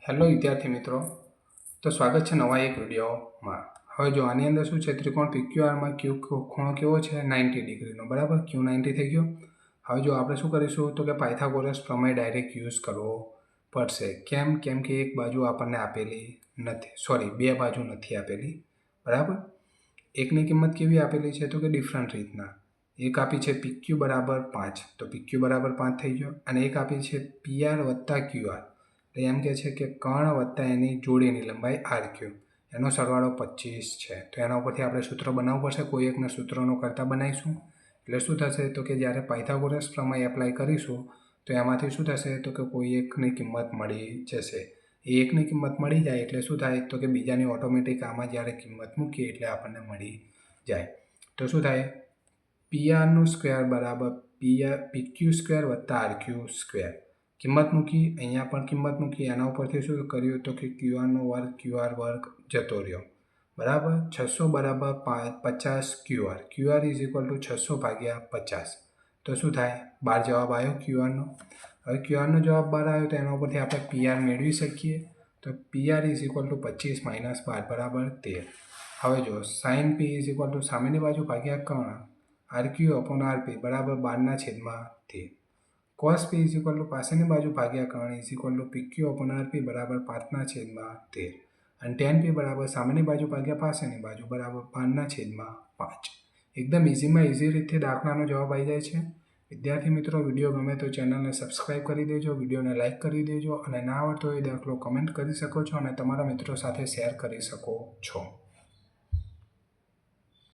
Hello વિદ્યાર્થી મિત્રો, તો સ્વાગત છે નવા એક વિડીયોમાં. હવે જો આની અંદર શું છે, ત્રિકોણ PQRમાં ક્યુ ખૂણો કેવો છે 90 ડિગ્રીનો, બરાબર. ક્યુ 90 થઈ ગયો. હવે જો આપણે શું કરીશું તો કે પાયથાગોરસ પ્રમેય ડાયરેક્ટ યુઝ કરવો પડશે. કેમ કે એક બાજુ આપણને આપેલી નથી, બે બાજુ નથી આપેલી, બરાબર. એકની કિંમત કેવી આપેલી છે તો કે ડિફરન્ટ રીતના. એક આપી છે PQ બરાબર 5, તો PQ બરાબર 5 થઈ ગયો. અને એક આપી છે PR વત્તા QR, એમ કે છે કે કર્ણ વત્તા એની જોડીની લંબાઈ RQ, એનો સરવાળો 25 છે. તો એના ઉપરથી આપણે સૂત્ર બનાવવું પડશે. કોઈ એકના સૂત્રનો કરતાં બનાવીશું. એટલે શું થશે તો કે જ્યારે પાયથાગોરસ પ્રમેય એપ્લાય કરીશું તો એમાંથી શું થશે તો કે કોઈ એકની કિંમત મળી જશે. એ એકની કિંમત મળી જાય એટલે શું થાય તો કે બીજાની ઓટોમેટિક આમાં જ્યારે કિંમત મૂકીએ એટલે આપણને મળી જાય. તો શું થાય, PRનું સ્ક્વેર બરાબર PQ સ્ક્વેર વત્તા RQ સ્ક્વેર. કિંમત મૂકી, અહીંયા પણ કિંમત મૂકી, એના ઉપરથી શું કર્યું તો કે QR વર્ગ જતો રહ્યો, બરાબર. 600 બરાબર 50 QR ઇઝ ઇક્વલ ટુ 600 ભાગ્યા 50. તો શું થાય, 12 જવાબ આવ્યો QRનો. હવે QRનો જવાબ 12 આવ્યો તો એના ઉપરથી આપણે PR મેળવી શકીએ. તો PR is equal to 25 minus 12 બરાબર 13. હવે જો sine P is equal to સામેની બાજુ ભાગ્યા કર્ણ RQ અપોન RP બરાબર 12/13. cos P is equal to પાસેની બાજુ ભાગ્યા કર્ણ is equal to PQ upon RP બરાબર 5/13. અને tan P બરાબર સામેની બાજુ ભાગ્યા પાસેની બાજુ બરાબર 12/5. એકદમ ઇઝીમાં ઇઝી રીતે દાખલાનો જવાબ આવી જાય છે. વિદ્યાર્થી મિત્રો, વિડીયો ગમે તો ચેનલને સબસ્ક્રાઈબ કરી દેજો, વિડીયોને લાઇક કરી દેજો, અને ના આવડતો એ દાખલો કમેન્ટ કરી શકો છો અને તમારા મિત્રો સાથે શેર કરી શકો છો.